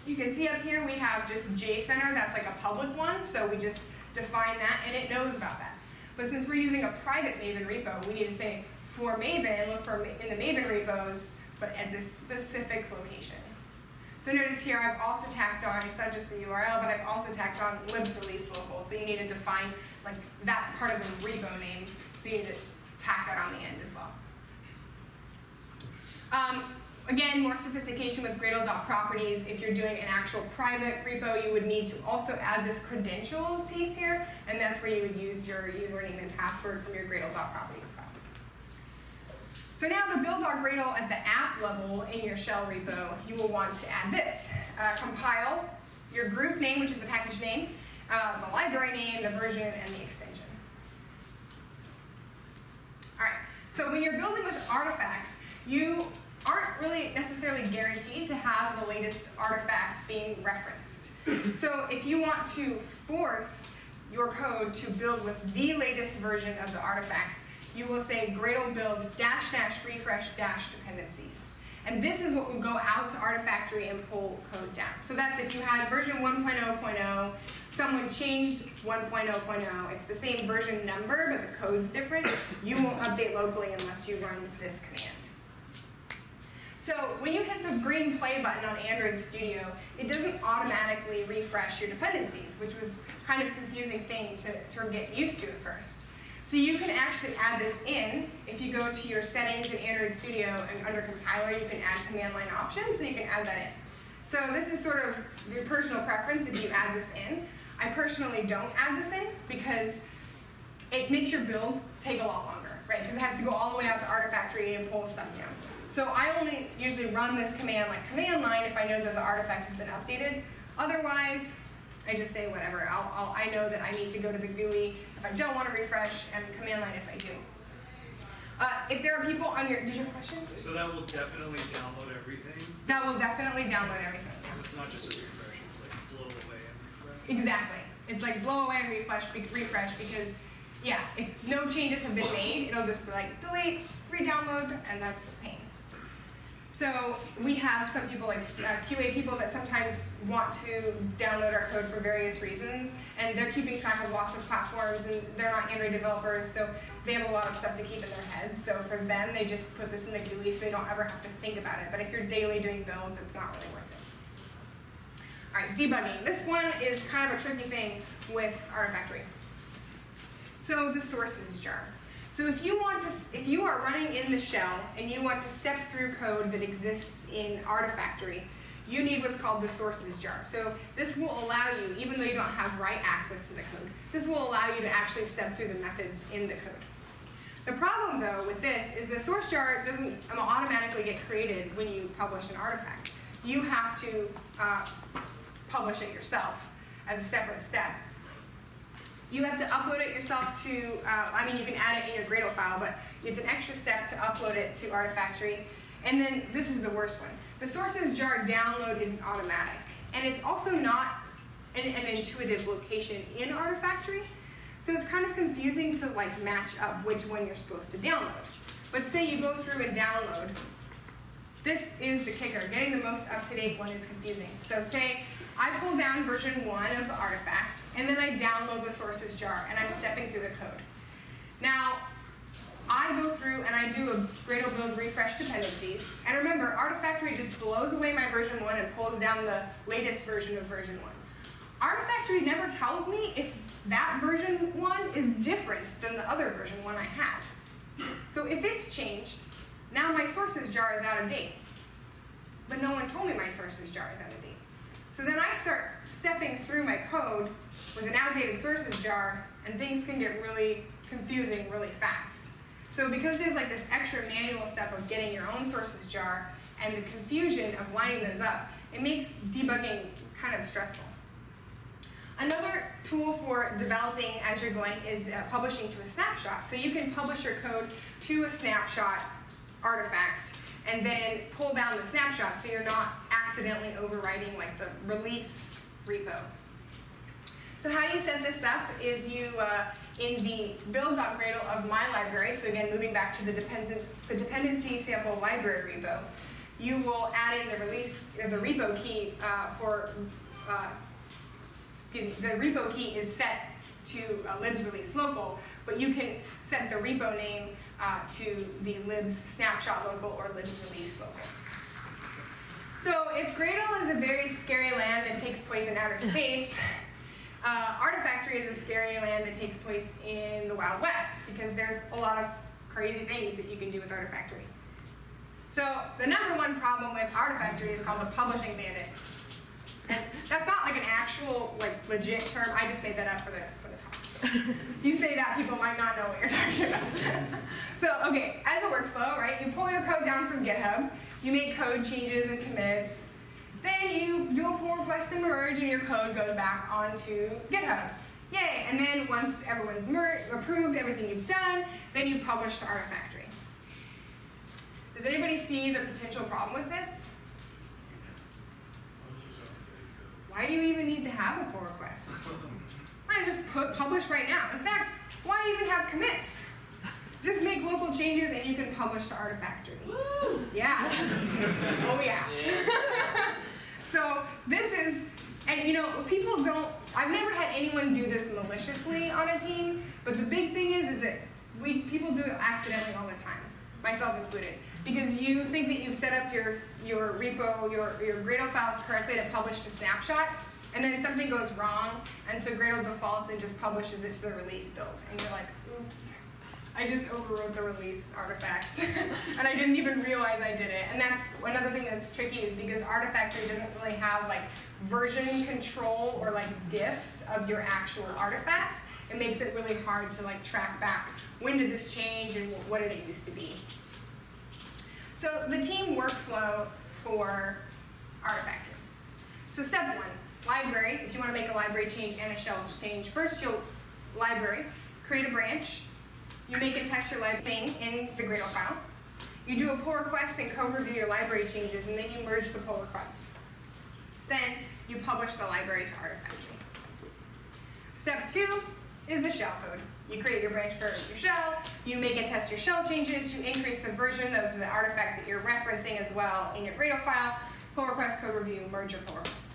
you can see up here we have just JCenter, that's like a public one, so we just define that and it knows about that. But since we're using a private Maven repo, we need to say for Maven, look for in the Maven repos, but at this specific location. So notice here I've also tacked on, it's not just the URL, but I've also tacked on libs release local. So you need to define, like, that's part of the repo name, so you need to tack that on the end as well. Again, more sophistication with Gradle.properties. If you're doing an actual private repo, you would need to also add this credentials piece here, and that's where you would use your username and password from your Gradle.properties file. So now the build.gradle at the app level in your shell repo, you will want to add this. Compile your group name, which is the package name, the library name, the version, and the extension. All right, so when you're building with artifacts, you aren't really necessarily guaranteed to have the latest artifact being referenced. So if you want to force your code to build with the latest version of the artifact, you will say Gradle build -- refresh - dependencies. And this is what will go out to Artifactory and pull code down. So that's if you had version 1.0.0, someone changed 1.0.0, it's the same version number, but the code's different, you won't update locally unless you run this command. So when you hit the green play button on Android Studio, it doesn't automatically refresh your dependencies, which was kind of a confusing thing to get used to at first. So you can actually add this in. If you go to your settings in Android Studio and under compiler, you can add command line options, so you can add that in. So this is sort of your personal preference if you add this in. I personally don't add this in because it makes your build take a lot longer, right? Because it has to go all the way out to Artifactory and pull stuff down. So I only usually run this command like command line if I know that the artifact has been updated. Otherwise, I just say whatever. I know that I need to go to the GUI if I don't want to refresh, and command line if I do. If there are people on your, did you have a question? So that will definitely download everything? That will definitely download everything. So it's not just a refresh, it's like blow away and refresh? Exactly. It's like blow away and refresh because, yeah, if no changes have been made, it'll just be like delete, re-download, and that's a pain. So we have some people like QA people that sometimes want to download our code for various reasons, and they're keeping track of lots of platforms, and they're not Android developers, so they have a lot of stuff to keep in their heads. So for them, they just put this in the GUI so they don't ever have to think about it. But if you're daily doing builds, it's not really worth it. All right, debugging. This one is kind of a tricky thing with Artifactory. So the sources jar. So if you are running in the shell and you want to step through code that exists in Artifactory, you need what's called the sources jar. So this will allow you, even though you don't have write access to the code, this will allow you to actually step through the methods in the code. The problem though with this is the source jar doesn't automatically get created when you publish an artifact. You have to publish it yourself as a separate step. You have to upload it yourself to, you can add it in your Gradle file, but it's an extra step to upload it to Artifactory. And then this is the worst one. The sources jar download isn't automatic. And it's also not an intuitive location in Artifactory. So it's kind of confusing to match up which one you're supposed to download. But say you go through and download. This is the kicker. Getting the most up-to-date one is confusing. So say I pull down version 1 of the artifact, and then I download the sources jar, and I'm stepping through the code. Now, I go through and I do a Gradle build refresh dependencies, and remember, Artifactory just blows away my version 1 and pulls down the latest version of version 1. Artifactory never tells me if that version 1 is different than the other version 1 I had. So if it's changed, now my sources jar is out of date. But no one told me my sources jar is out of date. So then I start stepping through my code with an outdated sources jar, and things can get really confusing really fast. So because there's this extra manual step of getting your own sources jar and the confusion of lining those up, it makes debugging kind of stressful. Another tool for developing as you're going is publishing to a snapshot. So you can publish your code to a snapshot artifact and then pull down the snapshot so you're not accidentally overwriting like the release repo. So how you set this up is you, in the build.gradle of my library, so again moving back to the dependency sample library repo, you will add in the repo key the repo key is set to libs release local, but you can set the repo name to the libs snapshot local or libs release local. So if Gradle is a very scary land that takes place in outer space, Artifactory is a scary land that takes place in the Wild West because there's a lot of crazy things that you can do with Artifactory. So the number one problem with Artifactory is called the publishing bandit. And that's not like an actual, like, legit term. I just made that up for the talk. So if you say that, people might not know what you're talking about. So, okay, as a workflow, right, you pull your code down from GitHub, you make code changes and commits, then you do a pull request and merge, and your code goes back onto GitHub. Yay! And then once everyone's approved everything you've done, then you publish to Artifactory. Does anybody see the potential problem with this? Why do you even need to have a pull request? Why not just publish right now? In fact, why even have commits? Just make local changes and you can publish to Artifactory. Woo! Yeah. Oh yeah. So this is, and you know, people don't, I've never had anyone do this maliciously on a team, but the big thing is that people do it accidentally all the time, myself included. Because you think that you've set up your repo, your Gradle files correctly to publish to snapshot, and then something goes wrong, and so Gradle defaults and just publishes it to the release build. And you're like, oops, I just overwrote the release artifact, and I didn't even realize I did it. And that's another thing that's tricky is because Artifactory doesn't really have like version control or like diffs of your actual artifacts. It makes it really hard to like track back when did this change and what did it used to be. So the team workflow for Artifactory. So step one, library. If you want to make a library change and a shell change, first you'll library, create a branch. You make and test your library thing in the Gradle file. You do a pull request and code review your library changes, and then you merge the pull request. Then you publish the library to Artifactory. Step two is the shell code. You create your branch for your shell, you make and test your shell changes, you increase the version of the artifact that you're referencing as well in your Gradle file, pull request, code review, merge your pull request.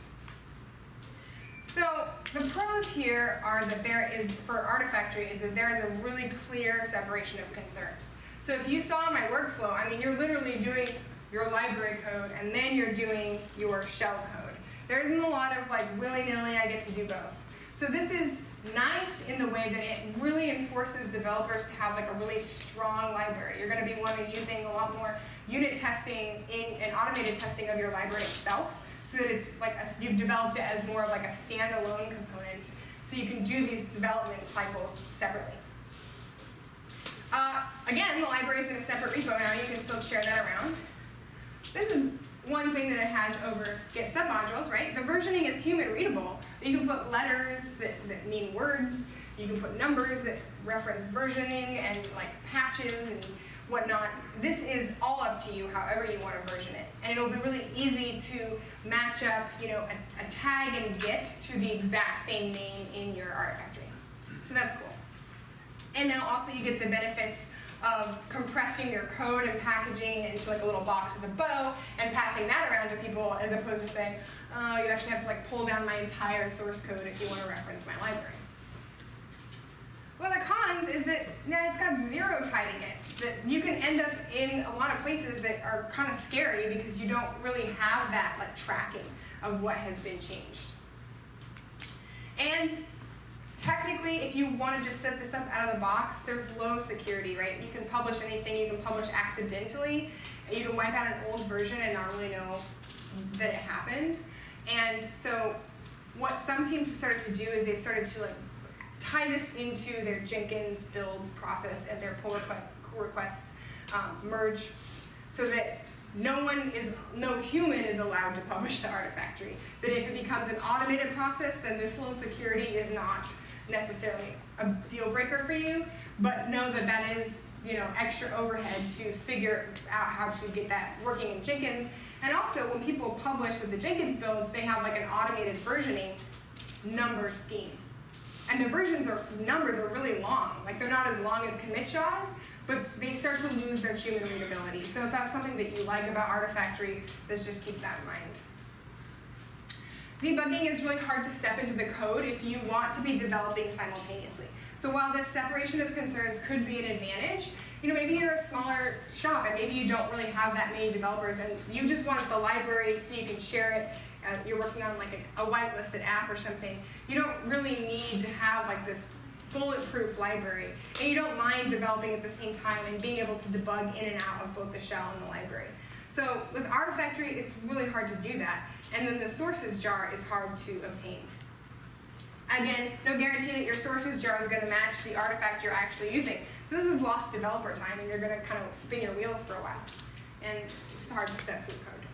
So the pros here are that there is, for Artifactory, is that there is a really clear separation of concerns. So if you saw my workflow, I mean, you're literally doing your library code and then you're doing your shell code. There isn't a lot of like willy-nilly, I get to do both. So this is nice in the way that it really enforces developers to have like a really strong library. You're going to be using a lot more unit testing and automated testing of your library itself, so that it's like you've developed it as more of like a standalone component, so you can do these development cycles separately. Again, the library is in a separate repo now. You can still share that around. This is one thing that it has over Git Submodules, right? The versioning is human readable. You can put letters that mean words. You can put numbers that reference versioning and like patches and whatnot. This is all up to you, however you want to version it. And it'll be really easy to match up, you know, a tag in Git to the exact same name in your Artifactory. So that's cool. And now also you get the benefits of compressing your code and packaging it into like a little box with a bow and passing that around to people, as opposed to saying, you actually have to like pull down my entire source code if you want to reference my library. Well, the cons is that it's got zero tied in it. That you can end up in a lot of places that are kind of scary because you don't really have that like tracking of what has been changed. And technically, if you want to just set this up out of the box, there's low security, right? You can publish anything, you can publish accidentally, and you can wipe out an old version and not really know that it happened. And so what some teams have started to do is they've started to like tie this into their Jenkins builds process and their pull requests merge, so that no human is allowed to publish to Artifactory. That if it becomes an automated process, then this low security is not necessarily a deal breaker for you, but know that that is, extra overhead to figure out how to get that working in Jenkins. And also, when people publish with the Jenkins builds, they have like an automated versioning number scheme. And the numbers are really long. Like, they're not as long as commit SHAs, but they start to lose their human readability. So if that's something that you like about Artifactory, let's just keep that in mind. Debugging is really hard to step into the code if you want to be developing simultaneously. So while this separation of concerns could be an advantage, maybe you're a smaller shop and maybe you don't really have that many developers and you just want the library so you can share it. You're working on like a whitelisted app or something. You don't really need to have like this bulletproof library, and you don't mind developing at the same time and being able to debug in and out of both the shell and the library. So with Artifactory, it's really hard to do that. And then the sources jar is hard to obtain. Again, no guarantee that your sources jar is going to match the artifact you're actually using. So this is lost developer time, and you're going to kind of spin your wheels for a while. And it's hard to step through code.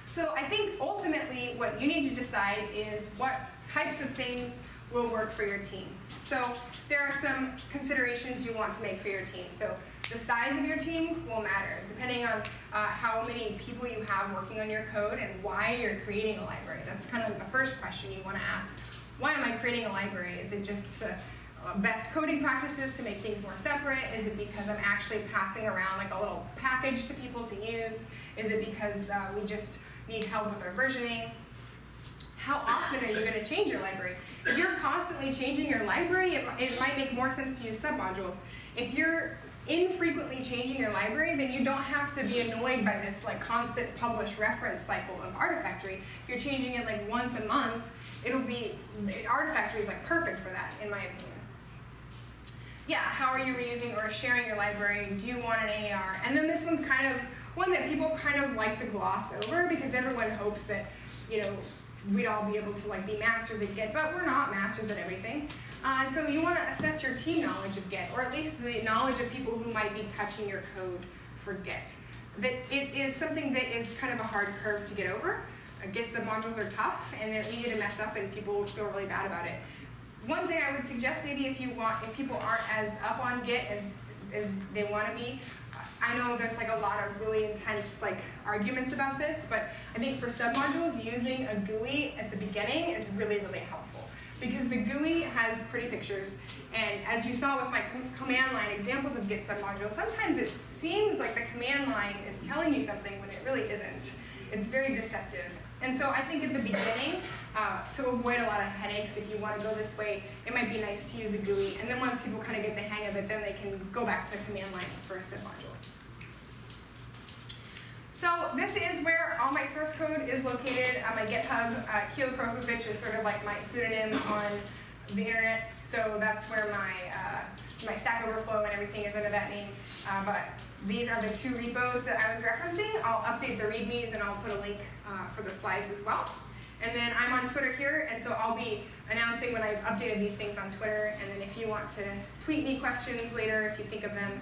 So I think ultimately what you need to decide is what types of things will work for your team. So there are some considerations you want to make for your team. So the size of your team will matter, depending on how many people you have working on your code and why you're creating a library. That's kind of the first question you want to ask. Why am I creating a library? Is it just best coding practices to make things more separate? Is it because I'm actually passing around like a little package to people to use? Is it because we just need help with our versioning? How often are you going to change your library? If you're constantly changing your library, it might make more sense to use submodules. If you're infrequently changing your library, then you don't have to be annoyed by this like constant publish reference cycle of Artifactory. If you're changing it like once a month, Artifactory is like perfect for that, in my opinion. Yeah, how are you reusing or sharing your library? Do you want an AAR? And then this one's kind of one that people kind of like to gloss over because everyone hopes that, we'd all be able to like be masters at Git, but we're not masters at everything. And so you want to assess your team knowledge of Git, or at least the knowledge of people who might be touching your code for Git. That it is something that is kind of a hard curve to get over. Git submodules are tough, and they're easy to mess up, and people feel really bad about it. One thing I would suggest, maybe if people aren't as up on Git as they want to be, I know there's like a lot of really intense like arguments about this, but I think for submodules, using a GUI at the beginning is really, really helpful. Because the GUI has pretty pictures, and as you saw with my command line examples of Git submodules, sometimes it seems like the command line is telling you something when it really isn't. It's very deceptive. And so I think at the beginning, to avoid a lot of headaches, if you want to go this way, it might be nice to use a GUI, and then once people kind of get the hang of it, then they can go back to command line for submodules. So this is where all my source code is located on my GitHub. Kilo Krokovic is sort of like my pseudonym on the internet, so that's where my Stack Overflow and everything is under that name. But these are the two repos that I was referencing. I'll update the readmes and I'll put a link for the slides as well. And then I'm on Twitter here, and so I'll be announcing when I've updated these things on Twitter. And then if you want to tweet me questions later, if you think of them,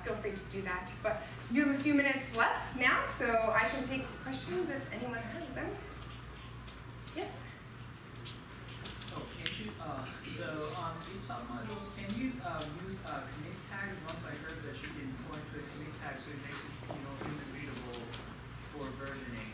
feel free to do that. But I do have a few minutes left now, so I can take questions if anyone has them. Yes? Oh, can you, so on Git submodules, can you use commit tags? Once I heard that you can point to a commit tag so it makes it human readable for versioning.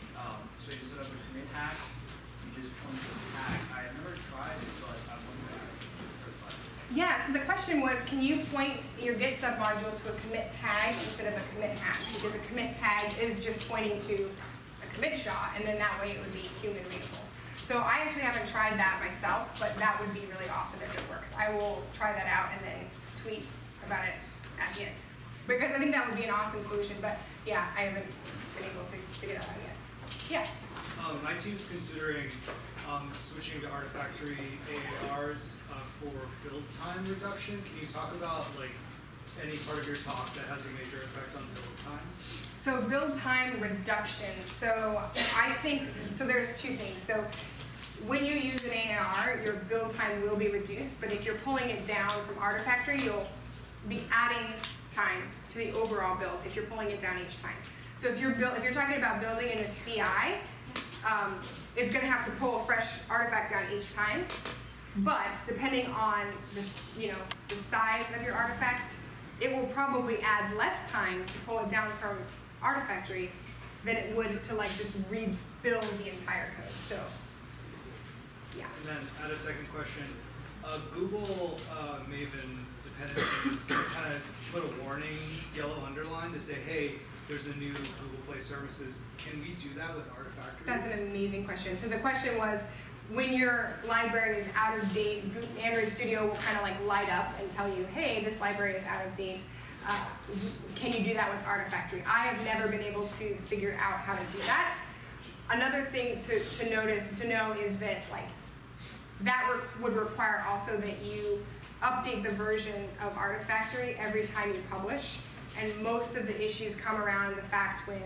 So instead of a commit tag, you just point to the tag. I have never tried it, but I wonder if I can verify it. Yeah, so the question was, can you point your Git submodule to a commit tag instead of a commit hash? Because a commit tag is just pointing to a commit SHA, and then that way it would be human readable. So I actually haven't tried that myself, but that would be really awesome if it works. I will try that out and then tweet about it at the end. Because I think that would be an awesome solution, but yeah, I haven't been able to figure that out yet. Yeah? My team's considering switching to Artifactory AARs for build time reduction. Can you talk about like any part of your talk that has a major effect on build times? So build time reduction. So I think, so there's two things. So when you use an AAR, your build time will be reduced, but if you're pulling it down from Artifactory, you'll be adding time to the overall build if you're pulling it down each time. So if you're talking about building in a CI, it's going to have to pull a fresh artifact down each time. But depending on the size of your artifact, it will probably add less time to pull it down from Artifactory than it would to like just rebuild the entire code. So, yeah. And then I had a second question. Google Maven dependencies kind of put a warning, yellow underline, to say, hey, there's a new Google Play services. Can we do that with Artifactory? That's an amazing question. So the question was, when your library is out of date, Android Studio will kind of like light up and tell you, hey, this library is out of date. Can you do that with Artifactory? I have never been able to figure out how to do that. Another thing to know is that like that would require also that you update the version of Artifactory every time you publish. And most of the issues come around the fact when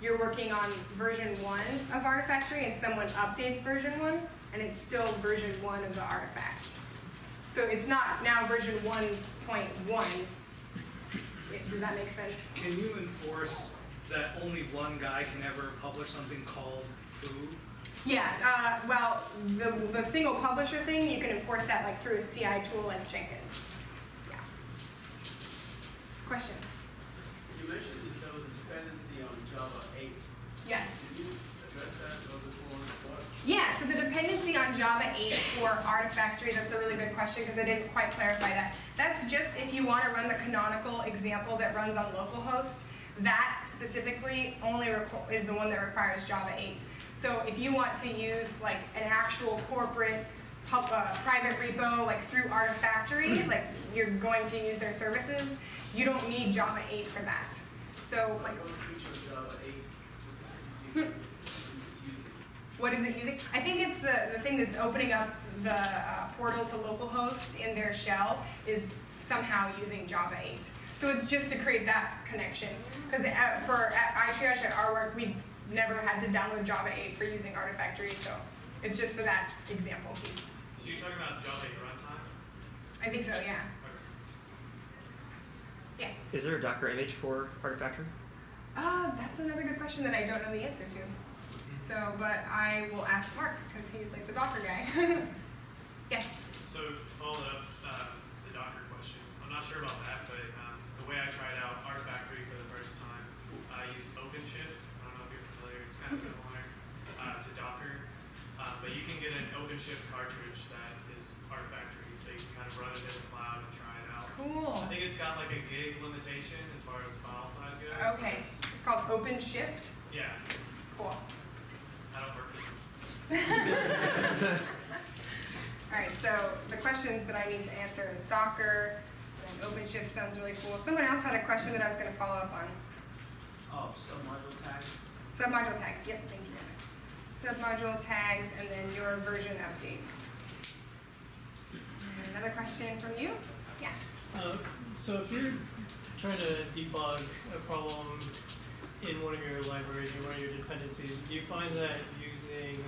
you're working on version 1 of Artifactory and someone updates version 1, and it's still version 1 of the artifact. So it's not now version 1.1. Does that make sense? Can you enforce that only one guy can ever publish something called foo? Yeah, well, the single publisher thing, you can enforce that like through a CI tool like Jenkins. Yeah. Question? You mentioned that there was a dependency on Java 8. Yes. Can you address that? What was it for? What? Yeah, so the dependency on Java 8 for Artifactory, that's a really good question because I didn't quite clarify that. That's just if you want to run the canonical example that runs on localhost. That specifically only is the one that requires Java 8. So if you want to use like an actual corporate private repo like through Artifactory, like you're going to use their services, you don't need Java 8 for that. So like, what is it using? I think it's the thing that's opening up the portal to localhost in their shell is somehow using Java 8. So it's just to create that connection. Because at iTriage at our work, we never had to download Java 8 for using Artifactory, so it's just for that example piece. So you're talking about Java 8 runtime? I think so, yeah. Okay. Yes. Is there a Docker image for Artifactory? That's another good question that I don't know the answer to. So, but I will ask Mark, because he's like the Docker guy. Yes. So to follow up the Docker question, I'm not sure about that, but the way I tried out Artifactory for the first time, I used OpenShift. I don't know if you're familiar. It's kind of similar to Docker, but you can get an OpenShift cartridge that is Artifactory, so you can kind of run it in the cloud and try it out. Cool. I think it's got like a gig limitation as far as file size goes. Okay. It's called OpenShift. Yeah, Cool. I don't work with All right, so the questions that I need to answer is Docker, and then OpenShift sounds really cool. Someone else had a question that I was going to follow up on. Oh, submodule tags. Submodule tags, yep, thank you very much. Submodule tags, and then your version update. And another question from you? Yeah. So if you're trying to debug a problem in one of your libraries or one of your dependencies, do you find that using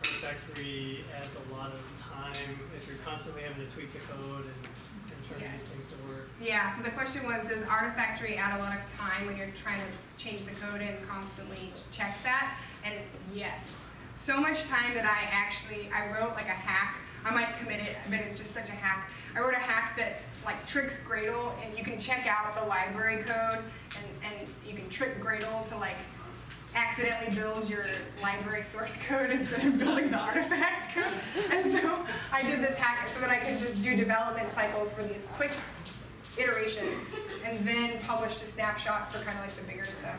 Artifactory adds a lot of time if you're constantly having to tweak the code and trying to get Yes. things to work? Yeah, so the question was, does Artifactory add a lot of time when you're trying to change the code and constantly check that? And yes. So much time that I wrote like a hack. I might commit it, but it's just such a hack. I wrote a hack that like tricks Gradle, and you can check out the library code, and you can trick Gradle to like accidentally build your library source code instead of building the artifact code. And so I did this hack so that I could just do development cycles for these quick iterations, and then published a snapshot for kind of like the bigger stuff.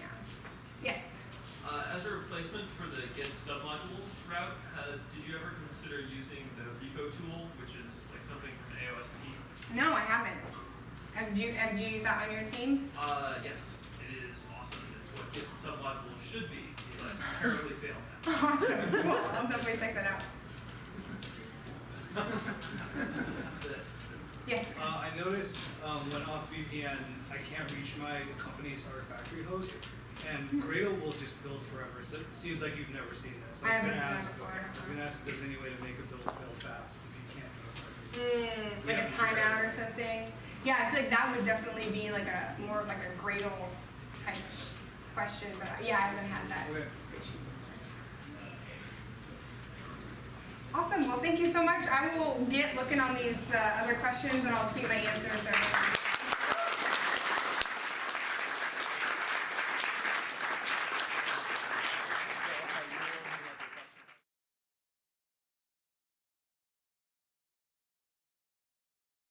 Yeah. Yes. As a replacement for the Git Submodules route, did you ever consider using the repo tool, which is like something from AOSP? No, I haven't. Have you used that on your team? Yes, it is awesome. It's what Git Submodules should be, but terribly fails at. Awesome. Cool. I'll definitely check that out. Yes. I noticed when off VPN, I can't reach my company's Artifactory host, and Gradle will just build forever. So it seems like you've never seen this. I haven't seen that before. I was going to ask if there's any way to make a build fail fast if you can't go Artifactory. Like a timeout or something. yeah, I feel like that would definitely be like a more of like a Gradle type question, but yeah, I haven't had that. Okay. issue. Awesome. Well, thank you so much. I will get looking on these other questions, and I'll tweet my answers.